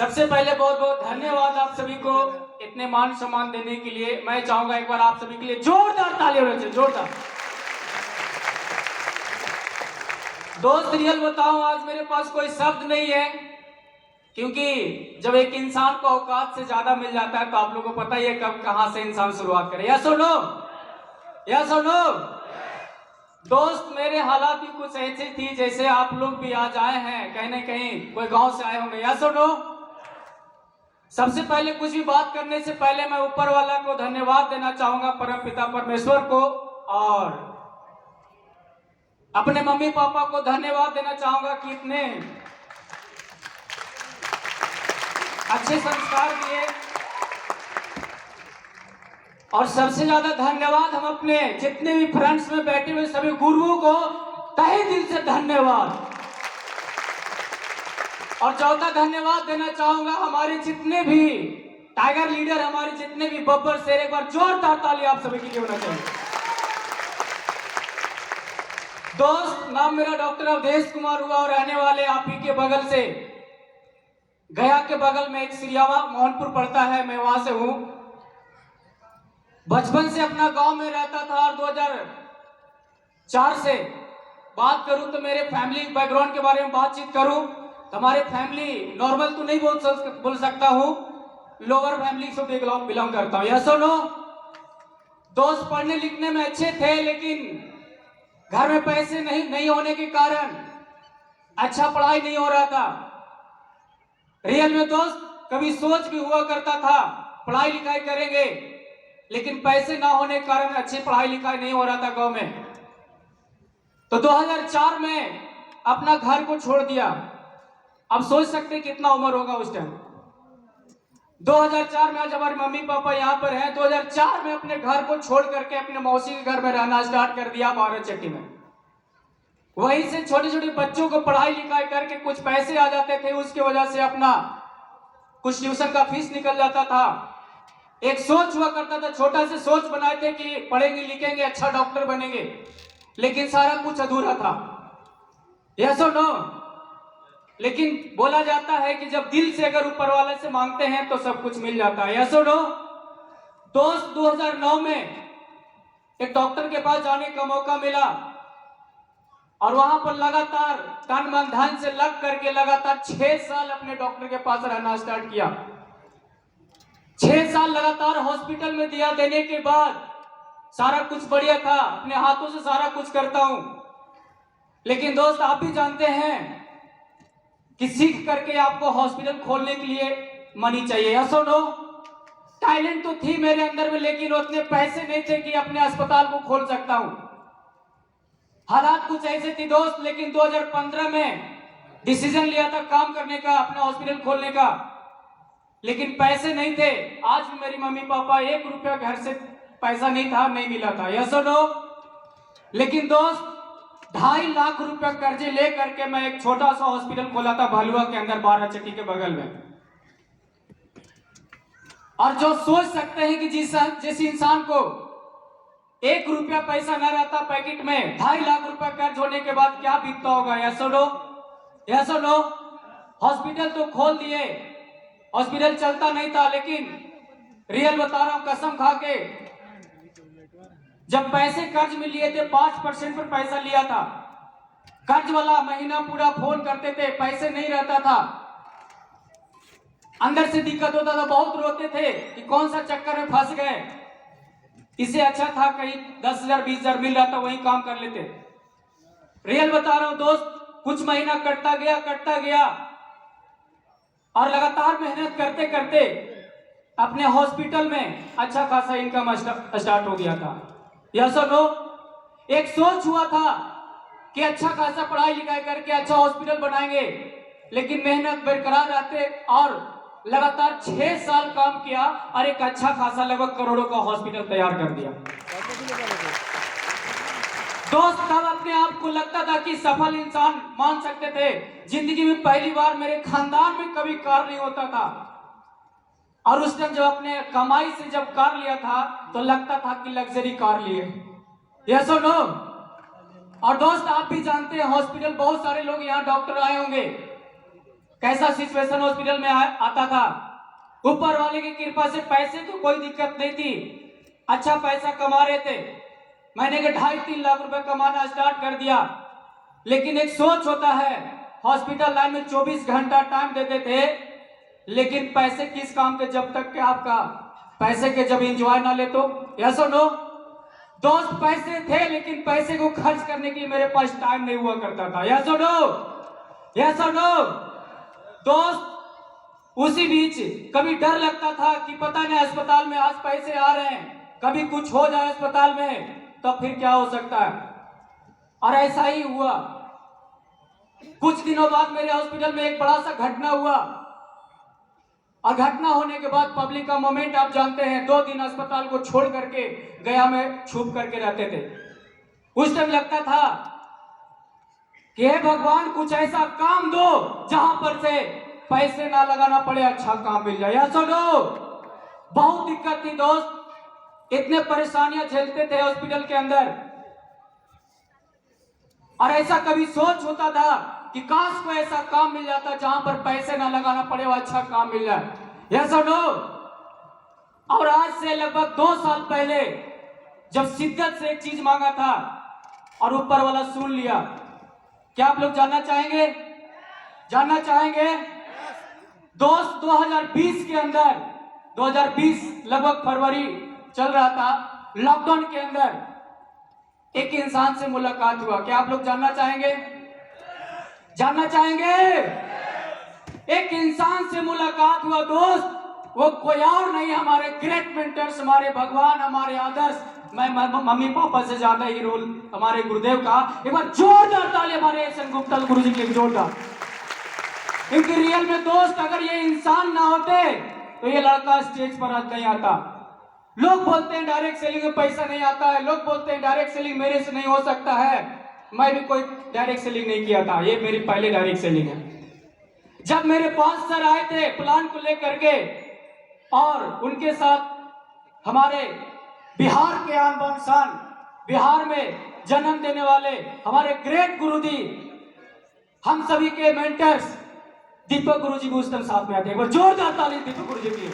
सबसे पहले बहुत बहुत धन्यवाद आप सभी को इतने मान सम्मान देने के लिए। मैं चाहूंगा एक बार आप सभी के लिए जोरदार ताली होनी चाहिए, जोरदार। दोस्त रियल बताऊं, आज मेरे पास कोई शब्द नहीं है, क्योंकि जब एक इंसान को औकात से ज्यादा मिल जाता है तो आप लोगों को पता ही है कब कहां से इंसान शुरुआत करे। या सुनो, या सुनो दोस्त, मेरे हालात भी कुछ ऐसी थी जैसे आप लोग भी आज आए हैं, कहीं ना कहीं कोई गांव से आए होंगे। या सुनो, सबसे पहले कुछ भी बात करने से पहले मैं ऊपर वाला को धन्यवाद देना चाहूंगा, परम पिता परमेश्वर को, और अपने मम्मी पापा को धन्यवाद देना चाहूंगा कि इतने अच्छे संस्कार दिए। और सबसे ज्यादा धन्यवाद हम अपने जितने भी फ्रेंड्स में बैठे हुए सभी गुरुओं को तहे दिल से धन्यवाद। और चौथा धन्यवाद देना चाहूंगा हमारे जितने भी टाइगर लीडर, हमारे जितने भी बब्बर शेर, एक बार जोरदार ताली आप सभी के लिए होना चाहिए। दोस्त, नाम मेरा डॉक्टर अवधेश कुमार हुआ और रहने वाले आप ही के बगल से, गया के बगल में एक सिरियावा मोहनपुर पड़ता है, मैं वहां से हूं। बचपन से अपना गांव में रहता था और 2004 से बात करूं तो मेरे फैमिली बैकग्राउंड के बारे में बातचीत करूं तो हमारे फैमिली नॉर्मल तो नहीं बोल सकता हूं, लोअर फैमिली से बिलोंग करता हूं। यस और नो? दोस्त पढ़ने लिखने में अच्छे थे, लेकिन घर में पैसे नहीं होने के कारण अच्छा पढ़ाई नहीं हो रहा था। रियल में दोस्त, कभी सोच भी हुआ करता था पढ़ाई लिखाई करेंगे, लेकिन पैसे ना होने के कारण अच्छी पढ़ाई लिखाई नहीं हो रहा था गांव में। तो 2004 में अपना घर को छोड़ दिया। अब सोच सकते कितना उम्र होगा उस टाइम। 2004 में, आज हमारे मम्मी पापा यहाँ पर हैं, 2004 में अपने घर को छोड़ करके अपने मौसी के घर में रहना स्टार्ट कर दिया भारतचट्टी में। वहीं से छोटे छोटे बच्चों को पढ़ाई लिखाई करके कुछ पैसे आ जाते थे, उसकी वजह से अपना कुछ ट्यूशन का फीस निकल जाता था। एक सोच हुआ करता था, छोटा से सोच बनाए थे कि पढ़ेंगे लिखेंगे अच्छा डॉक्टर बनेंगे, लेकिन सारा कुछ अधूरा था। यस और नो? लेकिन बोला जाता है कि जब दिल से अगर ऊपर वाले से मांगते हैं तो सब कुछ मिल जाता है। यस और नो? दोस्त, 2009 में एक डॉक्टर के पास जाने का मौका मिला और वहां पर लगातार तन मन धन से लग करके लगातार 6 साल अपने डॉक्टर के पास रहना स्टार्ट किया। 6 साल लगातार हॉस्पिटल में दिया। देने के बाद सारा कुछ बढ़िया था, अपने हाथों से सारा कुछ करता हूं, लेकिन दोस्त आप भी जानते हैं कि सीख करके आपको हॉस्पिटल खोलने के लिए मनी चाहिए। यस और नो? टैलेंट तो थी मेरे अंदर में, लेकिन उतने पैसे नहीं थे कि अपने अस्पताल को खोल सकता हूं। हालात कुछ ऐसे थी दोस्त, लेकिन 2015 में डिसीजन लिया था काम करने का, अपना हॉस्पिटल खोलने का, लेकिन पैसे नहीं थे। आज भी मेरी मम्मी पापा 1 रुपया घर से पैसा नहीं था, नहीं मिला था। यस और नो? लेकिन दोस्त, 2.5 लाख रुपया कर्जे ले करके मैं एक छोटा सा हॉस्पिटल खोला था भालुआ के अंदर, बाराचट्टी के बगल में। और जो सोच सकते हैं कि जिस इंसान को 1 रुपया पैसा न रहता पैकेट में, 2.5 लाख रुपया कर्ज होने के बाद क्या बीतता होगा। यस और नो? यस और नो? हॉस्पिटल तो खोल दिए, हॉस्पिटल चलता नहीं था, लेकिन रियल बता रहा हूं कसम खा के, जब पैसे कर्ज में लिए थे 5% पर पैसा लिया था। कर्ज वाला महीना पूरा फोन करते थे, पैसे नहीं रहता था, अंदर से दिक्कत होता था, बहुत रोते थे कि कौन सा चक्कर में फंस गए। इससे अच्छा था कहीं 10,000 20,000 मिल रहा था, वही काम कर लेते। रियल बता रहा हूं दोस्त, कुछ महीना कटता गया और लगातार मेहनत करते करते अपने हॉस्पिटल में अच्छा खासा इनकम स्टार्ट हो गया था। यस और नो? एक सोच हुआ था कि अच्छा खासा पढ़ाई लिखाई करके अच्छा हॉस्पिटल बनाएंगे, लेकिन मेहनत बरकरार रहते और लगातार 6 साल काम किया और एक अच्छा खासा लगभग करोड़ों का हॉस्पिटल तैयार कर दिया। दोस्त, तब अपने आप को लगता था कि सफल इंसान मान सकते थे। जिंदगी में पहली बार मेरे खानदान में कभी कार नहीं होता था, और उस टाइम जब अपने कमाई से जब कार लिया था तो लगता था कि लग्जरी कार लिए। यस और नो? और दोस्त आप भी जानते हैं हॉस्पिटल बहुत सारे लोग यहाँ डॉक्टर आए होंगे, कैसा सिचुएशन हॉस्पिटल में आता था। ऊपर वाले की कृपा से पैसे तो कोई दिक्कत नहीं थी, अच्छा पैसा कमा रहे थे। मैंने 2.5-3 लाख रुपए कमाना स्टार्ट कर दिया। लेकिन एक सोच होता है, हॉस्पिटल लाइन में 24 घंटा टाइम देते थे, लेकिन पैसे किस काम के जब तक के आपका पैसे के जब एंजॉय ना ले तो। यस और नो? दोस्त पैसे थे लेकिन पैसे को खर्च करने के लिए मेरे पास टाइम नहीं हुआ करता था। यस और नो? यस और नो? दोस्त उसी बीच कभी डर लगता था कि पता नहीं अस्पताल में आज पैसे आ रहे हैं, कभी कुछ हो जाए अस्पताल में तो फिर क्या हो सकता है। और ऐसा ही हुआ। कुछ दिनों बाद मेरे हॉस्पिटल में एक बड़ा सा घटना हुआ, और घटना होने के बाद पब्लिक का मोमेंट आप जानते हैं। 2 दिन अस्पताल को छोड़ करके गया में छुप करके रहते थे। उस टाइम लगता था कि हे भगवान कुछ ऐसा काम दो जहां पर से पैसे ना लगाना पड़े, अच्छा काम मिल जाए। यस और नो? बहुत दिक्कत थी दोस्त, इतने परेशानियां झेलते थे हॉस्पिटल के अंदर। और ऐसा कभी सोच होता था कि काश को ऐसा काम मिल जाता जहां पर पैसे ना लगाना पड़े, वो अच्छा काम मिल जाए। यस और नो? और आज से लगभग 2 साल पहले जब शिद्दत से एक चीज मांगा था और ऊपर वाला सुन लिया। क्या आप लोग जानना चाहेंगे? जानना चाहेंगे? दोस्त 2020 के अंदर, 2020 लगभग फरवरी चल रहा था, लॉकडाउन के अंदर एक इंसान से मुलाकात हुआ। क्या आप लोग जानना चाहेंगे? जानना चाहेंगे? एक इंसान से मुलाकात हुआ दोस्त, वो कोई और नहीं, हमारे ग्रेट मेंटर्स, हमारे भगवान, हमारे आदर्श। मैं मम्मी पापा से ज्यादा ही रोल हमारे गुरुदेव का। एक बार जोरदार ताली हमारे एस.एन. गुप्ता गुरु जी के जोरदार। इनके रियल में दोस्त अगर ये इंसान ना होते तो ये लड़का स्टेज पर आज नहीं आता। लोग बोलते हैं डायरेक्ट सेलिंग में पैसा नहीं आता है, लोग बोलते हैं डायरेक्ट सेलिंग मेरे से नहीं हो सकता है। मैं भी कोई डायरेक्ट सेलिंग नहीं किया था, ये मेरी पहले डायरेक्ट सेलिंग है। जब मेरे पास सर आए थे प्लान को लेकर के, और उनके साथ हमारे बिहार के आन बान शान, बिहार में जन्म देने वाले हमारे ग्रेट गुरुजी, हम सभी के मेंटर्स दीपक गुरुजी भी उस टाइम साथ में आते। एक बार जोरदार ताली दीपक गुरुजी की।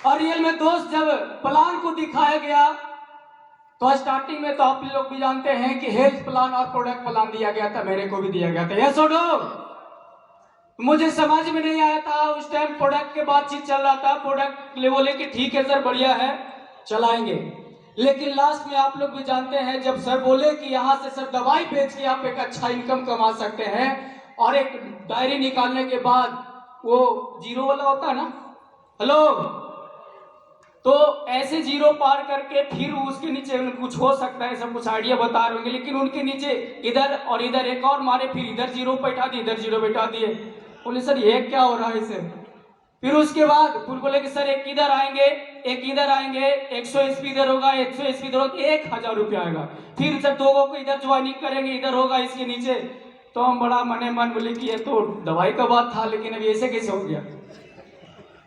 और रियल में दोस्त जब प्लान को दिखाया गया तो स्टार्टिंग में तो आप लोग भी जानते हैं कि हेल्थ प्लान और प्रोडक्ट प्लान दिया गया था, मेरे को भी दिया गया था। यस और नो? मुझे समझ में नहीं आया था उस टाइम, प्रोडक्ट के बातचीत चल रहा था। प्रोडक्ट ले बोले कि ठीक है सर, बढ़िया है, चलाएंगे। लेकिन लास्ट में आप लोग भी जानते हैं, जब सर बोले कि यहाँ से सर दवाई बेच के आप एक अच्छा इनकम कमा सकते हैं, और एक डायरी निकालने के बाद वो जीरो वाला होता है ना, हेलो, तो ऐसे जीरो पार करके फिर उसके नीचे कुछ हो सकता है, सब कुछ आइडिया बता रहे होंगे। लेकिन उनके नीचे इधर और इधर एक और मारे, फिर इधर जीरो बैठा दिए, इधर जीरो बैठा दिए। बोले सर ये क्या हो रहा है इसे? फिर उसके बाद बोले कि सर एक इधर आएंगे, एक इधर आएंगे, 100 एसपी इधर होगा, 100 एसपी इधर होगा, 1000 रुपया आएगा। फिर सर 2 को इधर ज्वाइनिंग करेंगे, इधर होगा इसके नीचे। तो हम बड़ा मने मन बोले कि ये तो दवाई का बात था, लेकिन अभी ऐसे कैसे हो गया?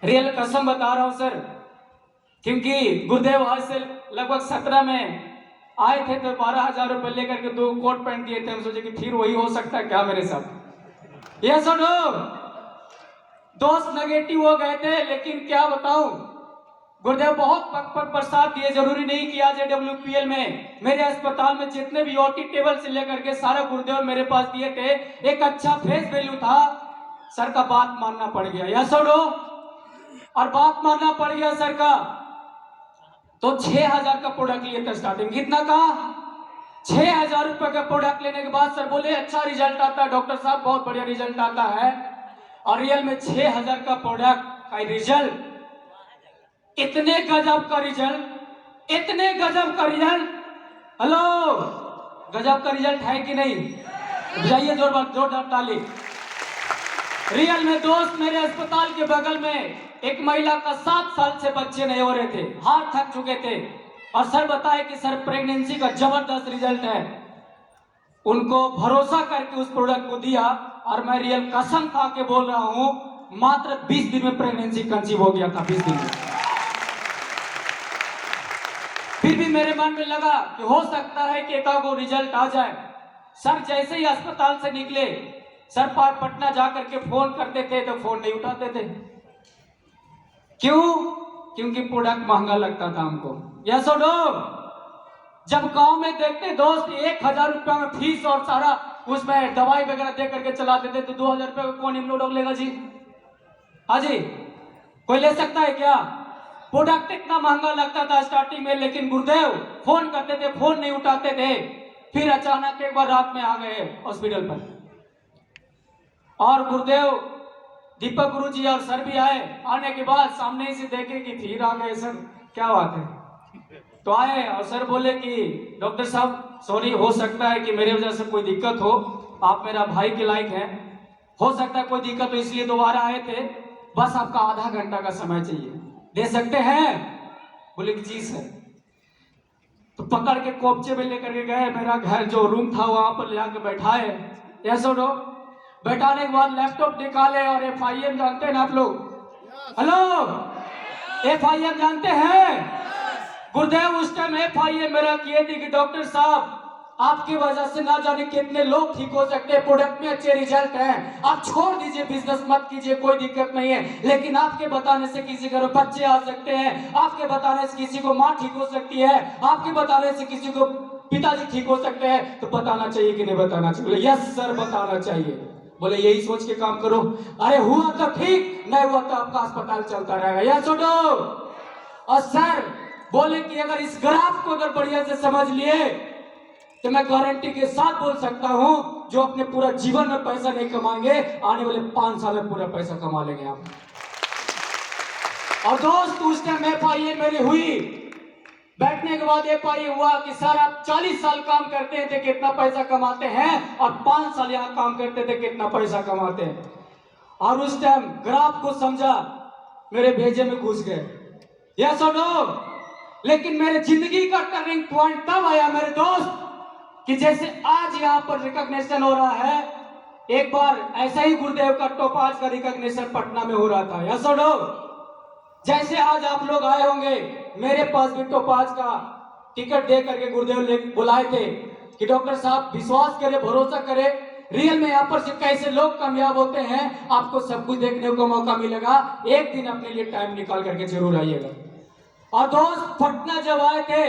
रियल कसम बता रहा हूँ सर, क्योंकि गुरुदेव आज से लगभग 17 में आए थे तो 12,000 रुपये लेकर के 2 कोट पैंट दिए थे। हम सोचे कि फिर वही हो सकता है क्या मेरे साथ? यस और नो? दोस्त नेगेटिव हो गए थे, लेकिन क्या बताऊं, गुरुदेव बहुत पग प्रसाद दिए। जरूरी नहीं कि आज AWPL में मेरे अस्पताल में जितने भी OT टेबल से लेकर के सारा गुरुदेव मेरे पास दिए थे। एक अच्छा फेस वैल्यू था, सर का बात मानना पड़ गया। यस और नो? और बात मानना पड़ गया सर का, तो 6000 का प्रोडक्ट लिए था स्टार्टिंग। कितना का? 6000 रुपए का प्रोडक्ट लेने के बाद सर बोले अच्छा रिजल्ट आता है डॉक्टर साहब, बहुत बढ़िया रिजल्ट आता है। और रियल में 6000 का प्रोडक्ट का रिजल्ट, इतने गजब का रिजल्ट, इतने गजब का रिजल्ट। हेलो, गजब का रिजल्ट है कि नहीं? जाइए जोरदार ताली। रियल में दोस्त मेरे अस्पताल के बगल में एक महिला का 7 साल से बच्चे नहीं हो रहे थे, हाथ थक चुके थे, और सर बताए कि सर प्रेगनेंसी का जबरदस्त रिजल्ट है। उनको भरोसा करके उस प्रोडक्ट को दिया, और मैं रियल कसम खा के बोल रहा हूं, मात्र 20 दिन में प्रेगनेंसी कंसीव हो गया था, 20 दिन में। फिर भी मेरे मन में लगा कि हो सकता है कि एकागो रिजल्ट आ जाए। सर जैसे ही अस्पताल से निकले सर पटना जा करके फोन करते थे तो फोन नहीं उठाते थे। क्यों? क्योंकि प्रोडक्ट महंगा लगता था हमको। यस और नो? जब गांव में देखते दोस्त 1000 रुपया में फीस और सारा उसमें दवाई वगैरह दे करके चला देते तो 2000 रुपये को कौन इम्यूनोडॉग लेगा जी? हाँ जी, कोई ले सकता है क्या? प्रोडक्ट इतना महंगा लगता था स्टार्टिंग में, लेकिन गुरुदेव फोन करते थे, फोन नहीं उठाते थे। फिर अचानक एक बार रात में आ गए हॉस्पिटल पर, और गुरुदेव दीपक गुरुजी और सर भी आए। आने के बाद सामने ही से देखे कि फिर आ गए सर, क्या बात है? तो आए और सर बोले कि डॉक्टर साहब सॉरी, हो सकता है कि मेरी वजह से कोई दिक्कत हो, आप मेरा भाई के लायक हैं, हो सकता है कोई दिक्कत हो इसलिए दोबारा आए थे, बस आपका आधा घंटा का समय चाहिए, दे सकते हैं? बोले कि जी सर। तो पकड़ के कोपचे में लेकर के गए, मेरा घर जो रूम था वहां पर ले आकर बैठाए। ऐसा नो बैठाने के बाद लैपटॉप निकाले और FIM जानते हैं ना आप लोग? हेलो, FIM जानते हैं? गुरुदेव उस टाइम FIM मेरा किए थे कि डॉक्टर साहब आपकी वजह से ना जाने कितने लोग ठीक हो सकते हैं, प्रोडक्ट में अच्छे रिजल्ट हैं, आप छोड़ दीजिए, बिजनेस मत कीजिए, कोई दिक्कत नहीं है, लेकिन आपके बताने से किसी घर बच्चे आ सकते हैं, आपके बताने से किसी को माँ ठीक हो सकती है, आपके बताने से किसी को पिताजी ठीक हो सकते हैं, तो बताना चाहिए कि नहीं बताना चाहिए? बोले यस सर बताना चाहिए। बोले यही सोच के काम करो, अरे हुआ तो ठीक, नहीं हुआ तो आपका अस्पताल चलता रहेगा। यस छोड़ो। और सर बोले कि अगर इस ग्राफ को अगर बढ़िया से समझ लिए तो मैं गारंटी के साथ बोल सकता हूं, जो अपने पूरा जीवन में पैसा नहीं कमाएंगे, आने वाले 5 साल में पूरा पैसा कमा लेंगे आप। और दोस्त उस टाइम FIM मेरी हुई, बैठने के बाद FIM हुआ कि सर आप 40 साल काम करते थे कितना पैसा कमाते हैं, और 5 साल यहाँ काम करते थे कितना पैसा कमाते हैं। और उस टाइम ग्राफ को समझा, मेरे भेजे में घुस गए। यस और नो? लेकिन मेरे जिंदगी का टर्निंग पॉइंट तब आया मेरे दोस्त कि जैसे आज यहाँ पर रिकॉग्निशन हो रहा है, एक बार ऐसा ही गुरुदेव का टोपाज का रिकॉग्निशन पटना में हो रहा था। यस और नो? जैसे आज आप लोग आए होंगे, मेरे पास भी टोपाज का टिकट दे करके गुरुदेव बुलाए थे कि डॉक्टर साहब विश्वास करें, भरोसा करें, रियल में यहाँ पर से कैसे लोग कामयाब होते हैं, आपको सब कुछ देखने को मौका मिलेगा, एक दिन अपने लिए टाइम निकाल करके जरूर आइएगा। और दोस्त पटना जब आए थे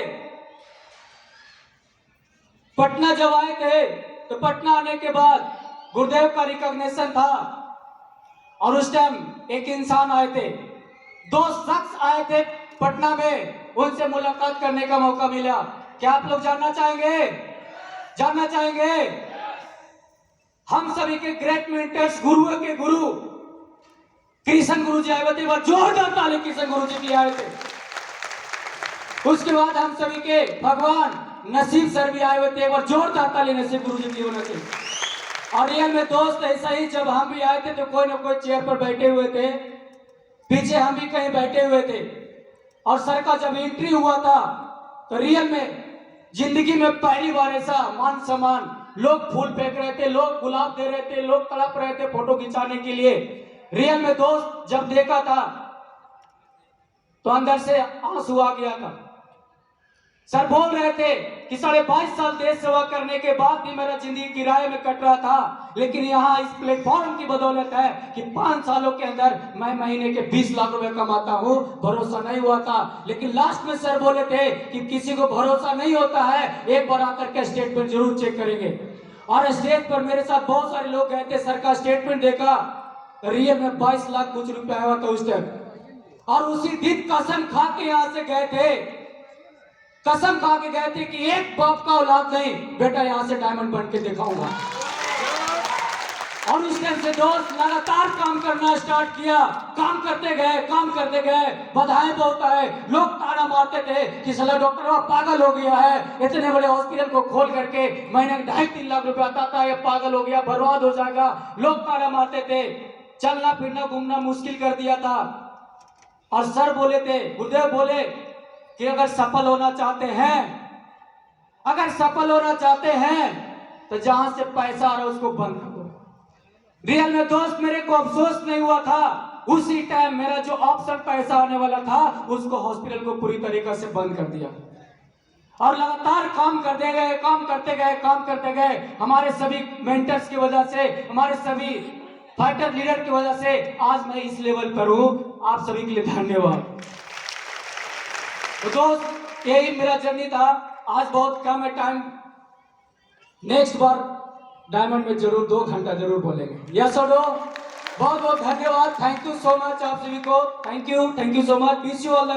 तो पटना आने के बाद गुरुदेव का रिकॉग्निशन था, और उस टाइम एक इंसान आए थे, 2 शख्स आए थे पटना में, उनसे मुलाकात करने का मौका मिला। क्या आप लोग जानना चाहेंगे? हम सभी के ग्रेट मेंटर्स, गुरुओं के गुरु कृष्ण गुरु जी आए थे, वह जोरदार ताली कृष्ण गुरु जी भी आए थे। उसके बाद हम सभी के भगवान नसीब सर भी आए हुए थे, और जोरदार ताली नसीब गुरु जी की होना चाहिए। और रियल में दोस्त ऐसा ही जब हम भी आए थे तो कोई ना कोई चेयर पर बैठे हुए थे, पीछे हम भी कहीं बैठे हुए थे, और सर का जब एंट्री हुआ था तो रियल में जिंदगी में पहली बार ऐसा मान सम्मान, लोग फूल फेंक रहे थे, लोग गुलाब दे रहे थे, लोग तड़प रहे थे फोटो खिंचाने के लिए। रियल में दोस्त जब देखा था तो अंदर से आंसू आ गया था। सर बोल रहे थे कि 22.5 साल देश सेवा करने के बाद भी मेरा जिंदगी किराए में कट रहा था, लेकिन यहाँ इस प्लेटफॉर्म की बदौलत है कि 5 सालों के अंदर मैं महीने के 20 लाख रुपए कमाता हूँ। भरोसा नहीं हुआ था, लेकिन लास्ट में सर बोले थे कि किसी को भरोसा नहीं होता है, एक बार आकर के स्टेटमेंट जरूर चेक करेंगे। और स्टेज पर मेरे साथ बहुत सारे लोग गए थे, सर का स्टेटमेंट देखा, रियल में 22 लाख कुछ रुपया आया था उस टाइम। और उसी दिन कसम खा के यहाँ से गए थे, कसम खा के गए थे कि एक बाप का औलाद नहीं, बेटा यहाँ से डायमंड बन के दिखाऊंगा। और उस टाइम से दोस्त लगातार काम करना स्टार्ट किया, काम करते गए, बधाई बहुत आए, लोग ताना मारते थे कि साला डॉक्टर वो पागल हो गया है, इतने बड़े हॉस्पिटल को खोल करके महीने 2.5-3 लाख रुपया आता था, ये पागल हो गया, बर्बाद हो जाएगा, लोग ताना मारते थे, चलना फिरना घूमना मुश्किल कर दिया था। और सर बोले थे, गुरुदेव बोले कि अगर सफल होना चाहते हैं तो जहां से पैसा आ रहा है उसको बंद कर दो। रियल में दोस्त मेरे को अफसोस नहीं हुआ था, उसी टाइम मेरा जो ऑप्शन पैसा आने वाला था उसको हॉस्पिटल को पूरी तरीके से बंद कर दिया। और लगातार काम करते गए हमारे सभी मेंटर्स की वजह से, हमारे सभी फाइटर लीडर की वजह से आज मैं इस लेवल पर हूं। आप सभी के लिए धन्यवाद। तो दोस्त यही मेरा जर्नी था। आज बहुत कम है टाइम, नेक्स्ट बार डायमंड में जरूर 2 घंटा जरूर बोलेंगे। यस और नो। बहुत बहुत धन्यवाद। थैंक यू सो मच आप सभी को। Thank you so much. Wish you all the